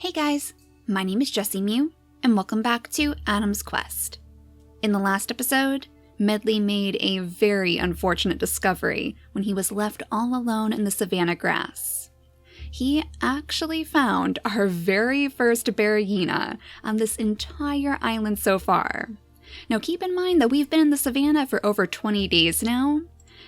Hey guys, my name is JessiMew, and welcome back to Adam's Quest. In the last episode, Medley made a very unfortunate discovery when he was left all alone in the savanna grass. He actually found our very first hyena on this entire island so far. Now keep in mind that we've been in the savanna for over 20 days now,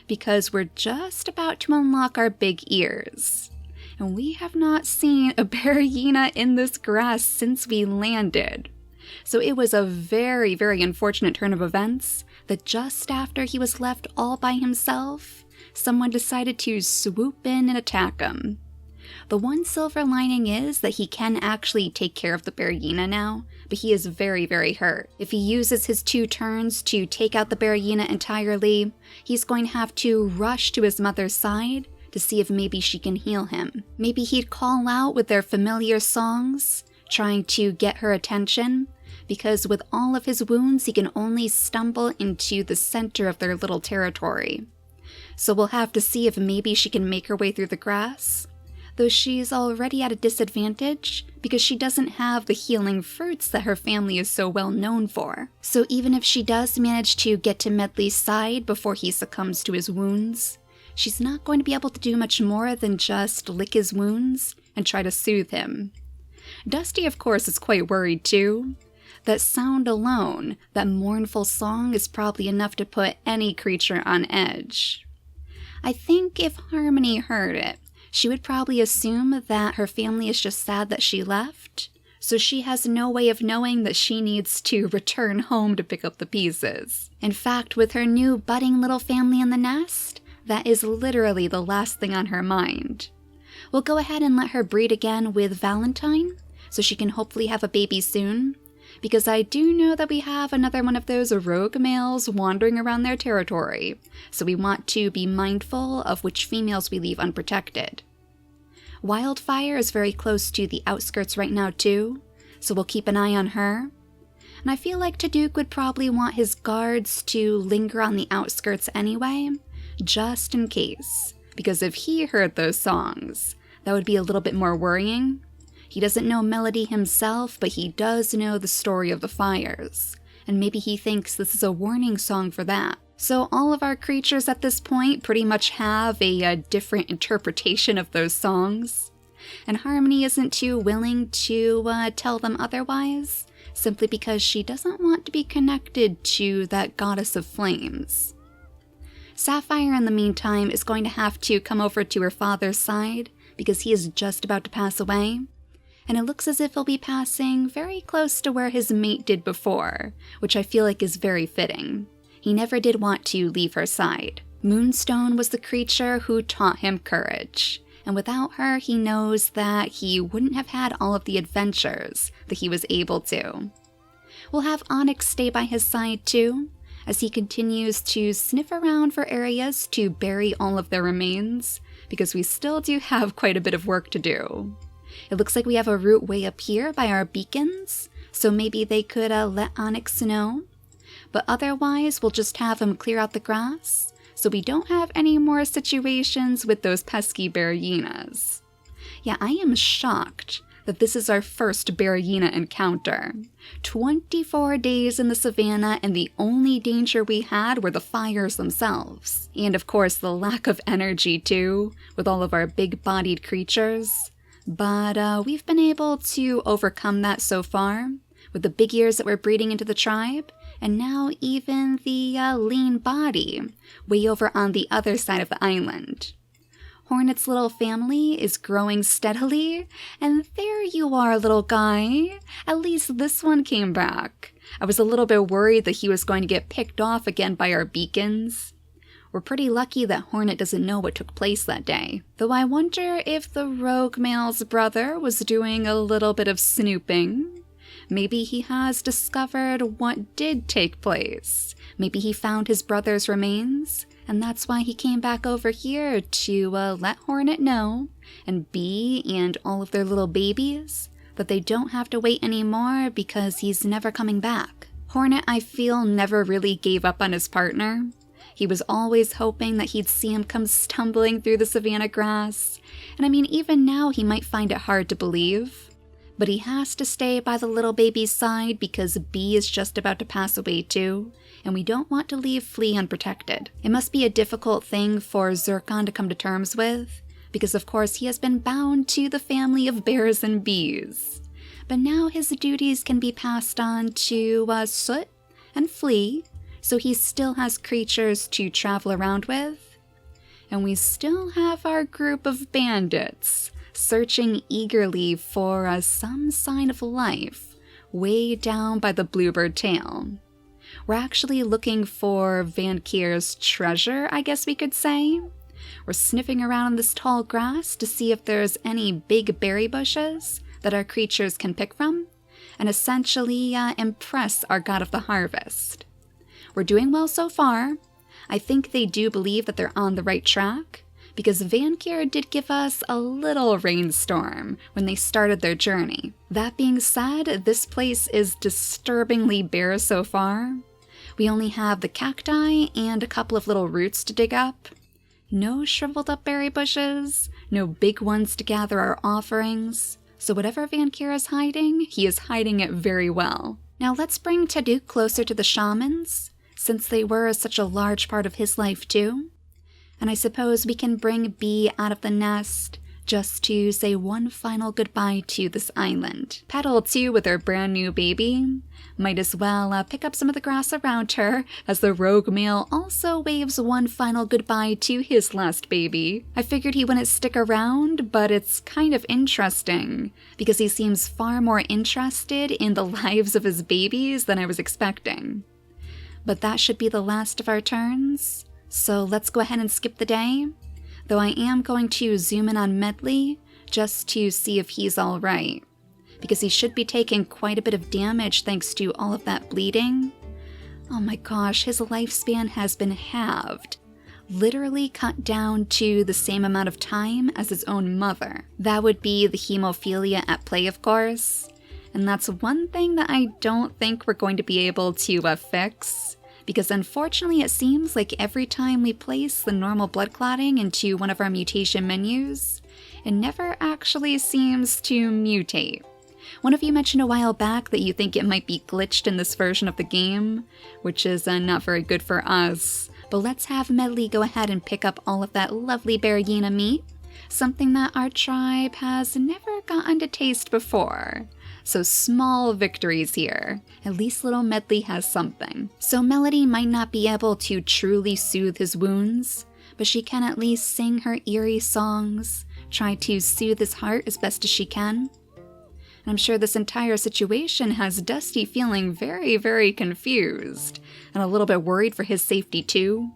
because we're just about to unlock our big ears. And we have not seen a hyena in this grass since we landed. So it was a very, very unfortunate turn of events that just after he was left all by himself, someone decided to swoop in and attack him. The one silver lining is that he can actually take care of the hyena now, but he is very, very hurt. If he uses his 2 turns to take out the hyena entirely, he's going to have to rush to his mother's side to see if maybe she can heal him. Maybe he'd call out with their familiar songs, trying to get her attention, because with all of his wounds, he can only stumble into the center of their little territory. So we'll have to see if maybe she can make her way through the grass, though she's already at a disadvantage because she doesn't have the healing fruits that her family is so well known for. So even if she does manage to get to Medley's side before he succumbs to his wounds, she's not going to be able to do much more than just lick his wounds and try to soothe him. Dusty, of course, is quite worried too. That sound alone, that mournful song, is probably enough to put any creature on edge. I think if Harmony heard it, she would probably assume that her family is just sad that she left, so she has no way of knowing that she needs to return home to pick up the pieces. In fact, with her new budding little family in the nest, that is literally the last thing on her mind. We'll go ahead and let her breed again with Valentine, so she can hopefully have a baby soon, because I do know that we have another one of those rogue males wandering around their territory, so we want to be mindful of which females we leave unprotected. Wildfire is very close to the outskirts right now too, so we'll keep an eye on her. And I feel like Taduk would probably want his guards to linger on the outskirts anyway, just in case, because if he heard those songs, that would be a little bit more worrying. He doesn't know melody himself, but he does know the story of the fires, and maybe he thinks this is a warning song for that. So all of our creatures at this point pretty much have a different interpretation of those songs, and Harmony isn't too willing to tell them otherwise, simply because she doesn't want to be connected to that goddess of flames. Sapphire, in the meantime, is going to have to come over to her father's side because he is just about to pass away, and it looks as if he'll be passing very close to where his mate did before, which I feel like is very fitting. He never did want to leave her side. Moonstone was the creature who taught him courage, and without her, he knows that he wouldn't have had all of the adventures that he was able to. We'll have Onyx stay by his side too, as he continues to sniff around for areas to bury all of their remains, because we still do have quite a bit of work to do. It looks like we have a route way up here by our beacons, so maybe they could let Onyx know. But otherwise, we'll just have him clear out the grass, so we don't have any more situations with those pesky hyenas. Yeah, I am shocked that this is our first hyena encounter. 24 days in the savannah, and the only danger we had were the fires themselves. And of course, the lack of energy too, with all of our big-bodied creatures. But we've been able to overcome that so far, with the big ears that we're breeding into the tribe, and now even the lean body, way over on the other side of the island. Hornet's little family is growing steadily, and there you are, little guy. At least this one came back. I was a little bit worried that he was going to get picked off again by our beacons. We're pretty lucky that Hornet doesn't know what took place that day. Though I wonder if the rogue male's brother was doing a little bit of snooping. Maybe he has discovered what did take place. Maybe he found his brother's remains, and that's why he came back over here to let Hornet know, and Bee and all of their little babies, that they don't have to wait anymore because he's never coming back. Hornet, I feel, never really gave up on his partner. He was always hoping that he'd see him come stumbling through the savanna grass, and I mean, even now he might find it hard to believe. But he has to stay by the little baby's side because B is just about to pass away too, and we don't want to leave Flea unprotected. It must be a difficult thing for Zircon to come to terms with, because of course he has been bound to the family of bears and bees. But now his duties can be passed on to Soot and Flea, so he still has creatures to travel around with. And we still have our group of bandits, searching eagerly for some sign of life way down by the Bluebird Tail. We're actually looking for Vankir's treasure, I guess we could say. We're sniffing around in this tall grass to see if there's any big berry bushes that our creatures can pick from, and essentially impress our god of the harvest. We're doing well so far. I think they do believe that they're on the right track, because Vankir did give us a little rainstorm when they started their journey. That being said, this place is disturbingly bare so far. We only have the cacti and a couple of little roots to dig up. No shriveled up berry bushes, no big ones to gather our offerings. So whatever Vankir is hiding, he is hiding it very well. Now let's bring Taduk closer to the shamans, since they were such a large part of his life too. And I suppose we can bring Bee out of the nest just to say one final goodbye to this island. Petal too with her brand new baby. Might as well pick up some of the grass around her, as the rogue male also waves one final goodbye to his last baby. I figured he wouldn't stick around, but it's kind of interesting, because he seems far more interested in the lives of his babies than I was expecting. But that should be the last of our turns, so let's go ahead and skip the day. Though I am going to zoom in on Medley, just to see if he's alright, because he should be taking quite a bit of damage thanks to all of that bleeding. Oh my gosh, his lifespan has been halved. Literally cut down to the same amount of time as his own mother. That would be the hemophilia at play, of course. And that's one thing that I don't think we're going to be able to fix, because unfortunately it seems like every time we place the normal blood clotting into one of our mutation menus, it never actually seems to mutate. One of you mentioned a while back that you think it might be glitched in this version of the game, which is not very good for us. But let's have Medley go ahead and pick up all of that lovely Berryena meat, something that our tribe has never gotten to taste before. So small victories here. At least little Medley has something. So Melody might not be able to truly soothe his wounds, but she can at least sing her eerie songs, try to soothe his heart as best as she can. And I'm sure this entire situation has Dusty feeling very, very confused, and a little bit worried for his safety too.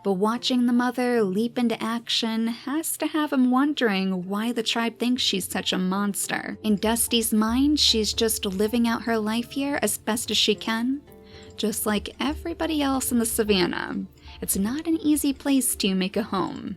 But watching the mother leap into action has to have him wondering why the tribe thinks she's such a monster. In Dusty's mind, she's just living out her life here as best as she can, just like everybody else in the savannah. It's not an easy place to make a home.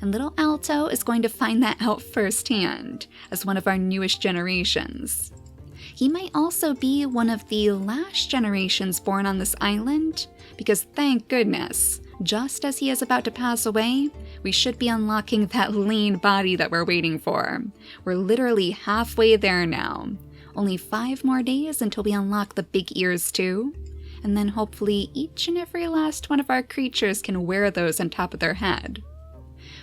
And little Alto is going to find that out firsthand as one of our newest generations. He might also be one of the last generations born on this island, because thank goodness, just as he is about to pass away, we should be unlocking that lean body that we're waiting for. We're literally halfway there now. Only 5 more days until we unlock the big ears too. And then hopefully each and every last one of our creatures can wear those on top of their head.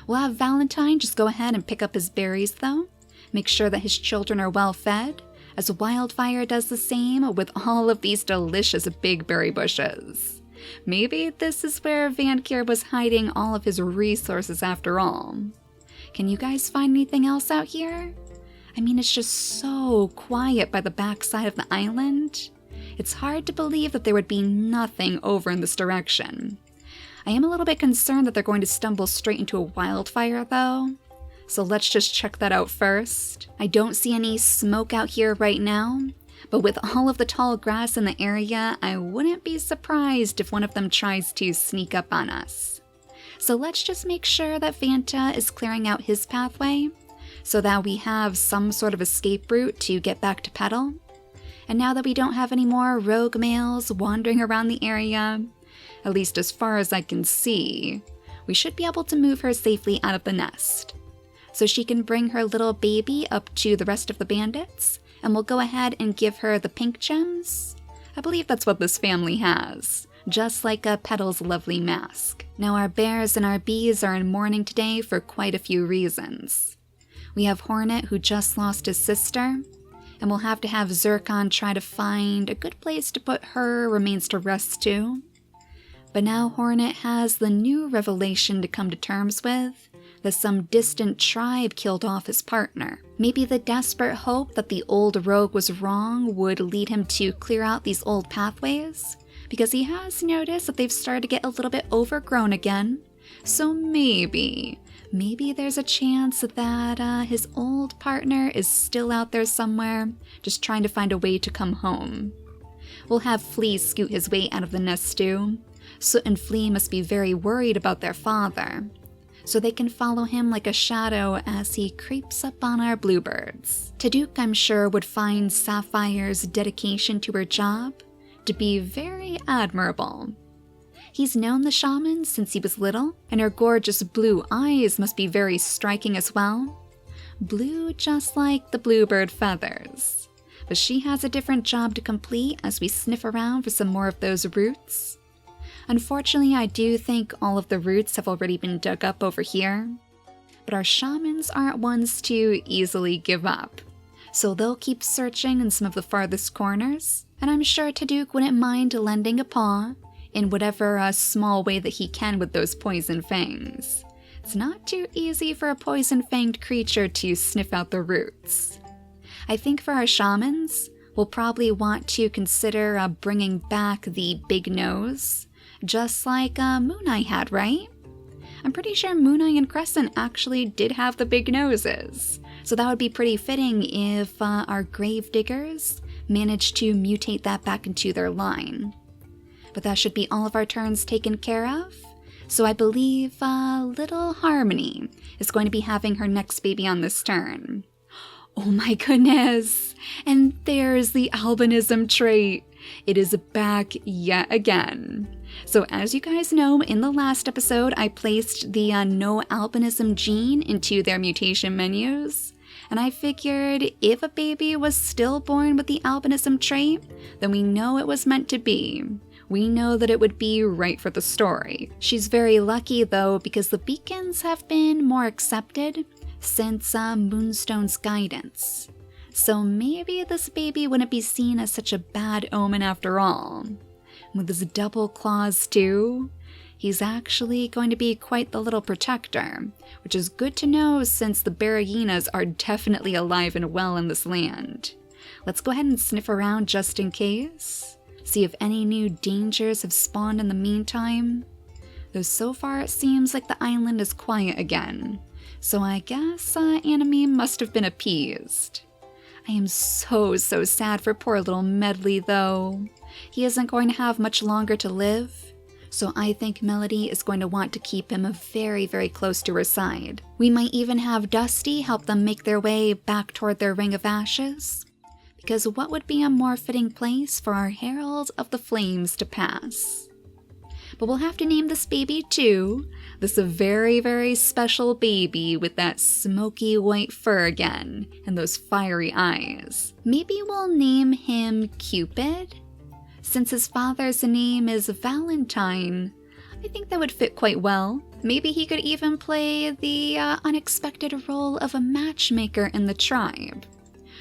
We'll have Valentine just go ahead and pick up his berries though. Make sure that his children are well fed, as Wildfire does the same with all of these delicious big berry bushes. Maybe this is where Vankir was hiding all of his resources after all. Can you guys find anything else out here? I mean, it's just so quiet by the backside of the island. It's hard to believe that there would be nothing over in this direction. I am a little bit concerned that they're going to stumble straight into a wildfire though. So let's just check that out first. I don't see any smoke out here right now, but with all of the tall grass in the area, I wouldn't be surprised if one of them tries to sneak up on us. So let's just make sure that Vanta is clearing out his pathway, so that we have some sort of escape route to get back to Petal. And now that we don't have any more rogue males wandering around the area, at least as far as I can see, we should be able to move her safely out of the nest, so she can bring her little baby up to the rest of the bandits and we'll go ahead and give her the pink gems. I believe that's what this family has, just like Petal's lovely mask. Now our bears and our bees are in mourning today for quite a few reasons. We have Hornet, who just lost his sister, and we'll have to have Zircon try to find a good place to put her remains to rest too. But now Hornet has the new revelation to come to terms with, that some distant tribe killed off his partner. Maybe the desperate hope that the old rogue was wrong would lead him to clear out these old pathways, because he has noticed that they've started to get a little bit overgrown again. So maybe there's a chance that his old partner is still out there somewhere, just trying to find a way to come home. We'll have Flea scoot his way out of the nest too. Soot and Flea must be very worried about their father, so they can follow him like a shadow as he creeps up on our bluebirds. Taduk, I'm sure, would find Sapphire's dedication to her job to be very admirable. He's known the shaman since he was little, and her gorgeous blue eyes must be very striking as well. Blue just like the bluebird feathers. But she has a different job to complete as we sniff around for some more of those roots. Unfortunately, I do think all of the roots have already been dug up over here, but our shamans aren't ones to easily give up, so they'll keep searching in some of the farthest corners, and I'm sure Taduk wouldn't mind lending a paw in whatever small way that he can with those poison fangs. It's not too easy for a poison-fanged creature to sniff out the roots. I think for our shamans, we'll probably want to consider bringing back the big nose, just like Moon Eye had, right? I'm pretty sure Moon Eye and Crescent actually did have the big noses, so that would be pretty fitting if our grave diggers managed to mutate that back into their line. But that should be all of our turns taken care of, so I believe little Harmony is going to be having her next baby on this turn. Oh my goodness! And there's the albinism trait! It is back yet again. So as you guys know, in the last episode, I placed the no albinism gene into their mutation menus. And I figured if a baby was still born with the albinism trait, then we know it was meant to be. We know that it would be right for the story. She's very lucky though, because the beacons have been more accepted since Moonstone's guidance. So maybe this baby wouldn't be seen as such a bad omen after all. With his double claws too, he's actually going to be quite the little protector, which is good to know since the Baragyinas are definitely alive and well in this land. Let's go ahead and sniff around just in case, see if any new dangers have spawned in the meantime. Though so far it seems like the island is quiet again, so I guess Anime must have been appeased. I am so sad for poor little Medley though. He isn't going to have much longer to live, so I think Melody is going to want to keep him very close to her side. We might even have Dusty help them make their way back toward their Ring of Ashes, because what would be a more fitting place for our Herald of the Flames to pass? But we'll have to name this baby too. This very special baby with that smoky white fur again, and those fiery eyes. Maybe we'll name him Cupid? Since his father's name is Valentine, I think that would fit quite well. Maybe he could even play the unexpected role of a matchmaker in the tribe.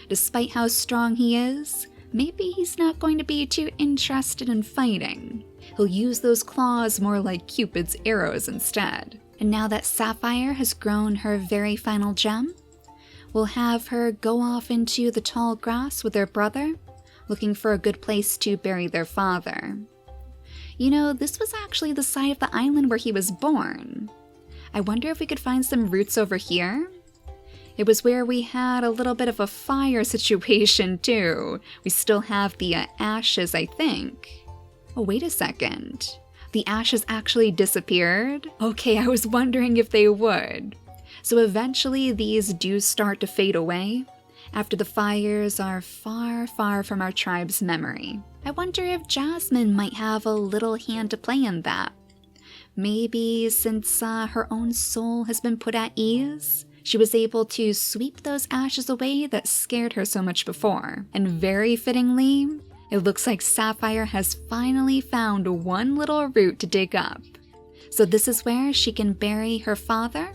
Despite how strong he is, maybe he's not going to be too interested in fighting. He'll use those claws more like Cupid's arrows instead. And now that Sapphire has grown her very final gem, we'll have her go off into the tall grass with her brother, looking for a good place to bury their father. You know, this was actually the side of the island where he was born. I wonder if we could find some roots over here? It was where we had a little bit of a fire situation too. We still have the ashes, I think. Oh, wait a second. The ashes actually disappeared? Okay, I was wondering if they would. So eventually these do start to fade away after the fires are far from our tribe's memory. I wonder if Jasmine might have a little hand to play in that. Maybe since her own soul has been put at ease, she was able to sweep those ashes away that scared her so much before. And very fittingly, it looks like Sapphire has finally found one little root to dig up. So this is where she can bury her father,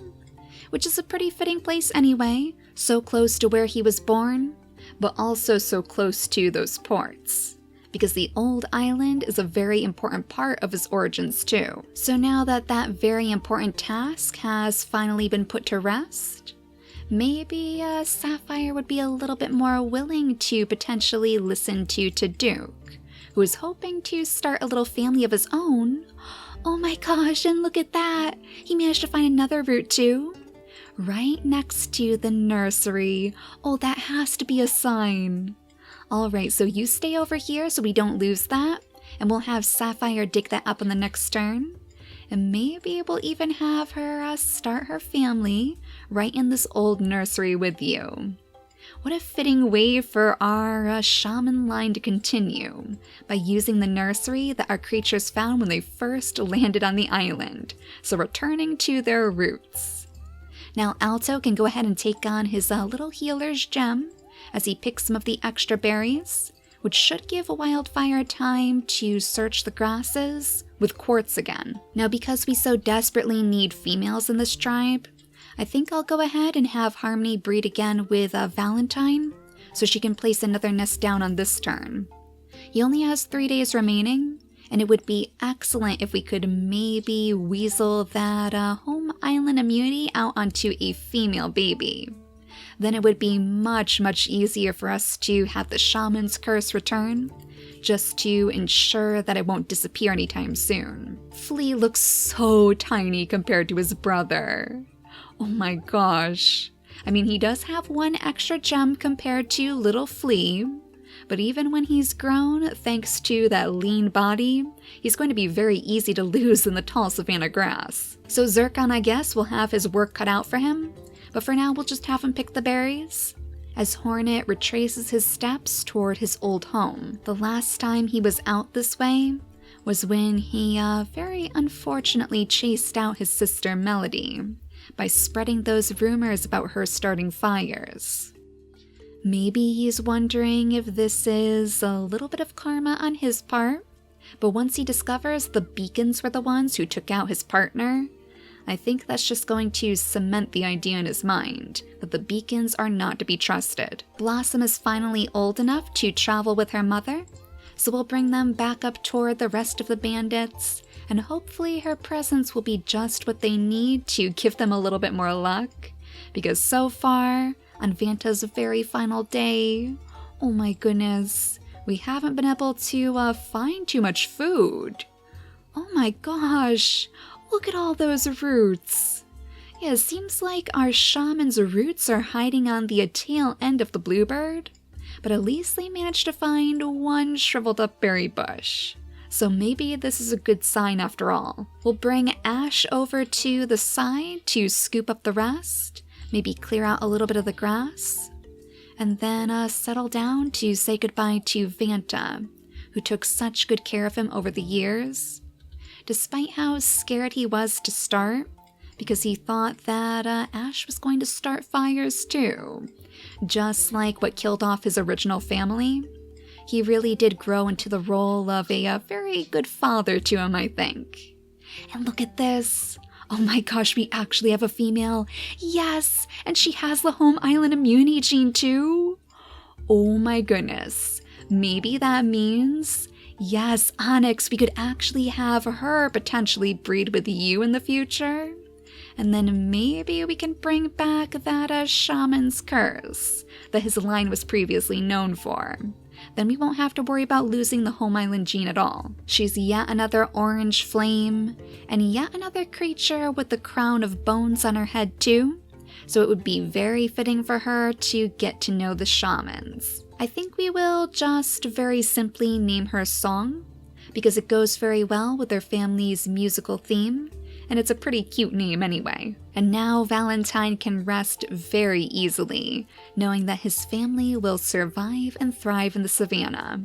which is a pretty fitting place anyway, so close to where he was born, but also so close to those ports, because the old island is a very important part of his origins too. So now that that very important task has finally been put to rest, maybe Sapphire would be a little bit more willing to potentially listen to Duke, who is hoping to start a little family of his own. Oh my gosh, and look at that! He managed to find another root too, right next to the nursery. Oh, that has to be a sign. Alright, so you stay over here so we don't lose that, and we'll have Sapphire dig that up on the next turn. And maybe we'll even have her start her family right in this old nursery with you. What a fitting way for our shaman line to continue, by using the nursery that our creatures found when they first landed on the island, so returning to their roots. Now Alto can go ahead and take on his little healer's gem, as he picks some of the extra berries, which should give Wildfire time to search the grasses with quartz again. Now because we so desperately need females in this tribe, I think I'll go ahead and have Harmony breed again with Valentine, so she can place another nest down on this turn. He only has 3 days remaining, and it would be excellent if we could maybe weasel that home island immunity out onto a female baby. Then it would be much easier for us to have the shaman's curse return, just to ensure that it won't disappear anytime soon. Flea looks so tiny compared to his brother. Oh my gosh. I mean, he does have one extra gem compared to little Flea, but even when he's grown, thanks to that lean body, he's going to be very easy to lose in the tall savanna grass. So Zircon, I guess, will have his work cut out for him, but for now we'll just have him pick the berries, as Hornet retraces his steps toward his old home. The last time he was out this way was when he very unfortunately chased out his sister Melody by spreading those rumors about her starting fires. Maybe he's wondering if this is a little bit of karma on his part, but once he discovers the beacons were the ones who took out his partner, I think that's just going to cement the idea in his mind that the beacons are not to be trusted. Blossom is finally old enough to travel with her mother, so we'll bring them back up toward the rest of the bandits, and hopefully her presence will be just what they need to give them a little bit more luck, because so far, on Vanta's very final day, oh my goodness, we haven't been able to find too much food. Oh my gosh! Look at all those roots! Yeah, it seems like our shaman's roots are hiding on the tail end of the bluebird, but at least they managed to find one shriveled up berry bush. So maybe this is a good sign after all. We'll bring Ash over to the side to scoop up the rest, maybe clear out a little bit of the grass, and then settle down to say goodbye to Vanta, who took such good care of him over the years. Despite how scared he was to start, because he thought that Ash was going to start fires too, just like what killed off his original family, he really did grow into the role of a very good father to him, I think. And look at this! Oh my gosh, we actually have a female! Yes! And she has the home island immunity gene too! Oh my goodness. Maybe that means, yes, Onyx, we could actually have her potentially breed with you in the future. And then maybe we can bring back that shaman's curse that his line was previously known for. Then we won't have to worry about losing the home island gene at all. She's yet another orange flame, and yet another creature with the crown of bones on her head too, so it would be very fitting for her to get to know the shamans. I think we will just very simply name her Song, because it goes very well with their family's musical theme, and it's a pretty cute name anyway. And now Valentine can rest very easily, knowing that his family will survive and thrive in the savannah.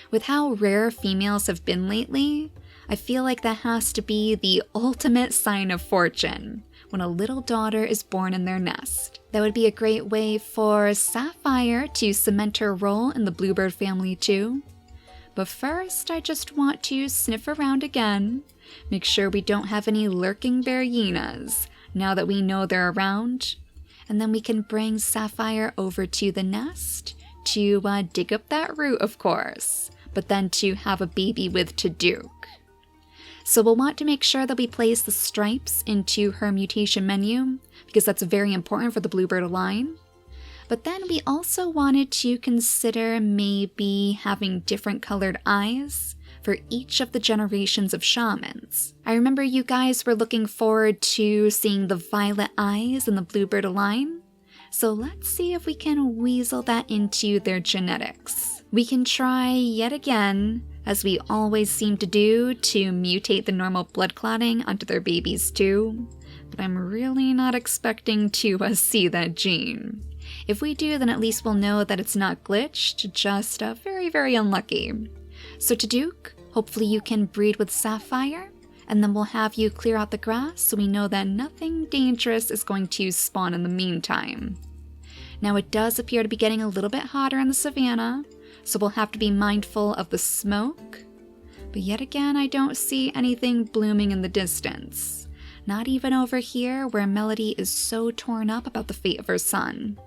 With how rare females have been lately, I feel like that has to be the ultimate sign of fortune, when a little daughter is born in their nest. That would be a great way for Sapphire to cement her role in the bluebird family too. But first, I just want to sniff around again, make sure we don't have any lurking berrynas now that we know they're around, and then we can bring Sapphire over to the nest to dig up that root, of course, but then to have a baby with Taduke. So we'll want to make sure that we place the stripes into her mutation menu, because that's very important for the bluebird line. But then we also wanted to consider maybe having different colored eyes for each of the generations of shamans. I remember you guys were looking forward to seeing the violet eyes in the bluebird line, so let's see if we can weasel that into their genetics. We can try yet again, as we always seem to do, to mutate the normal blood clotting onto their babies too, but I'm really not expecting to see that gene. If we do, then at least we'll know that it's not glitched, just very, very unlucky. So Taduke, hopefully you can breed with Sapphire, and then we'll have you clear out the grass so we know that nothing dangerous is going to spawn in the meantime. Now it does appear to be getting a little bit hotter in the savannah, so we'll have to be mindful of the smoke. But yet again, I don't see anything blooming in the distance. Not even over here where Melody is so torn up about the fate of her son.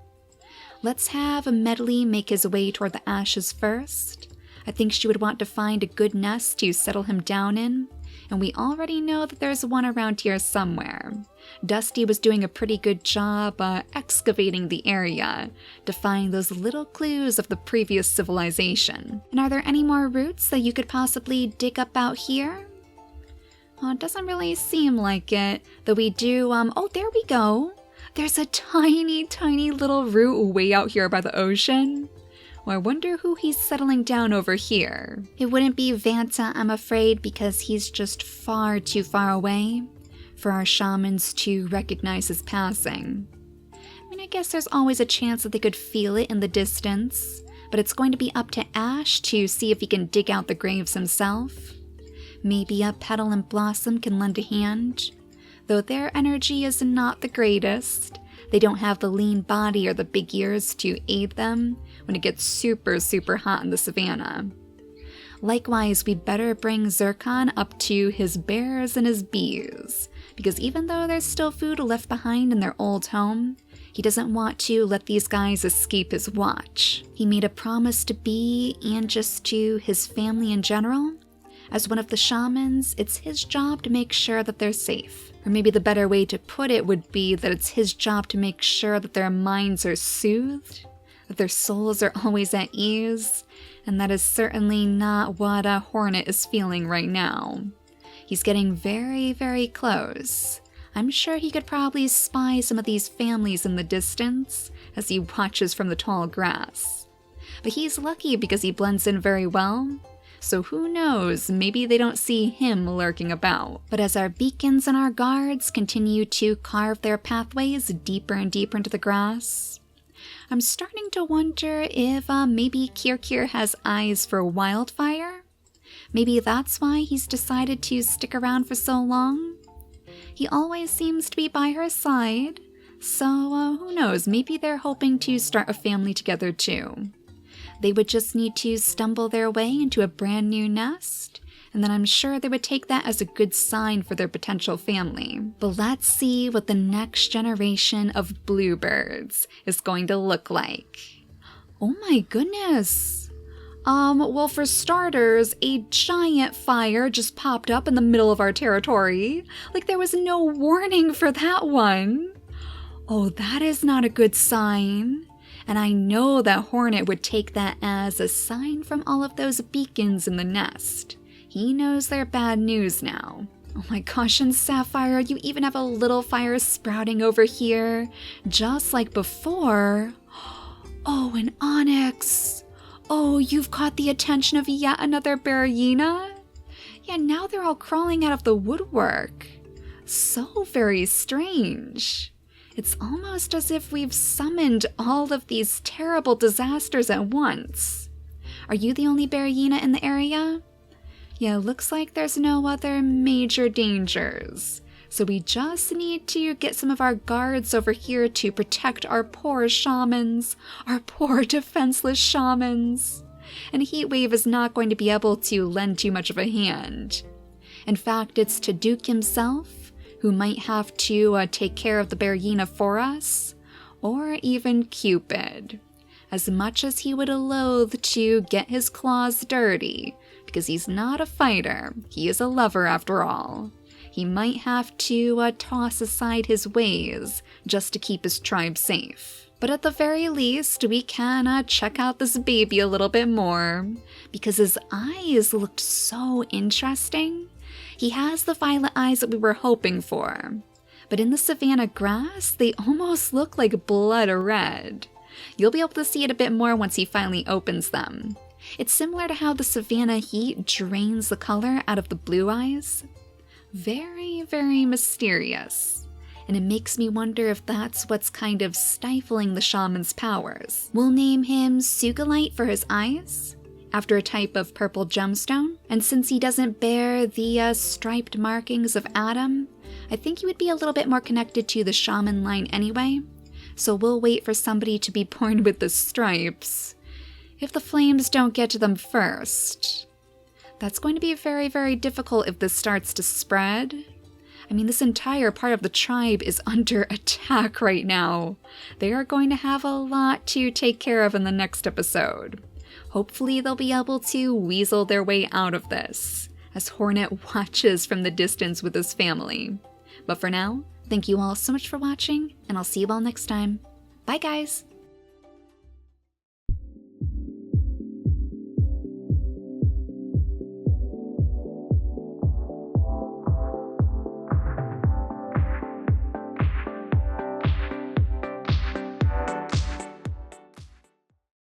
Let's have Medley make his way toward the ashes first. I think she would want to find a good nest to settle him down in, and we already know that there's one around here somewhere. Dusty was doing a pretty good job excavating the area to find those little clues of the previous civilization. And are there any more roots that you could possibly dig up out here? Well, it doesn't really seem like it, though we do, oh, there we go. There's a tiny, tiny little root way out here by the ocean. Well, I wonder who he's settling down over here. It wouldn't be Vanta, I'm afraid, because he's just far too far away for our shamans to recognize his passing. I mean, I guess there's always a chance that they could feel it in the distance, but it's going to be up to Ash to see if he can dig out the graves himself. Maybe Petal and Blossom can lend a hand, though their energy is not the greatest. They don't have the lean body or the big ears to aid them when it gets super, super hot in the savannah. Likewise, we'd better bring Zircon up to his bears and his bees, because even though there's still food left behind in their old home, he doesn't want to let these guys escape his watch. He made a promise to Bee and just to his family in general. As one of the shamans, it's his job to make sure that they're safe. Or maybe the better way to put it would be that it's his job to make sure that their minds are soothed, that their souls are always at ease, and that is certainly not what Hornet is feeling right now. He's getting very, very close. I'm sure he could probably spy some of these families in the distance as he watches from the tall grass. But he's lucky because he blends in very well. So who knows, maybe they don't see him lurking about. But as our beacons and our guards continue to carve their pathways deeper and deeper into the grass, I'm starting to wonder if maybe Kirkir has eyes for wildfire. Maybe that's why he's decided to stick around for so long. He always seems to be by her side, so who knows, maybe they're hoping to start a family together too. They would just need to stumble their way into a brand new nest, and then I'm sure they would take that as a good sign for their potential family. But let's see what the next generation of bluebirds is going to look like. Oh my goodness! Well, for starters, a giant fire just popped up in the middle of our territory. Like there was no warning for that one. Oh, that is not a good sign. And I know that Hornet would take that as a sign from all of those beacons in the nest. He knows they're bad news now. Oh my gosh, and Sapphire, you even have a little fire sprouting over here, just like before. Oh, and Onyx. Oh, you've caught the attention of yet another Berryina? Yeah, now they're all crawling out of the woodwork. So very strange. It's almost as if we've summoned all of these terrible disasters at once. Are you the only Berryina in the area? Yeah, looks like there's no other major dangers. So we just need to get some of our guards over here to protect our poor shamans, our poor defenseless shamans. And Heatwave is not going to be able to lend too much of a hand. In fact, it's Taduk himself who might have to take care of the Bergina for us, or even Cupid. As much as he would loathe to get his claws dirty, because he's not a fighter, he is a lover after all. He might have to toss aside his ways just to keep his tribe safe. But at the very least, we can check out this baby a little bit more, because his eyes looked so interesting. He has the violet eyes that we were hoping for, but in the savanna grass, they almost look like blood red. You'll be able to see it a bit more once he finally opens them. It's similar to how the savanna heat drains the color out of the blue eyes. Very, very mysterious. And it makes me wonder if that's what's kind of stifling the shaman's powers. We'll name him Sugalite for his eyes, after a type of purple gemstone. And since he doesn't bear the striped markings of Adam, I think he would be a little bit more connected to the shaman line anyway. So we'll wait for somebody to be born with the stripes, if the flames don't get to them first. That's going to be very, very difficult if this starts to spread. I mean, this entire part of the tribe is under attack right now. They are going to have a lot to take care of in the next episode. Hopefully they'll be able to weasel their way out of this, as Hornet watches from the distance with his family. But for now, thank you all so much for watching, and I'll see you all next time. Bye, guys!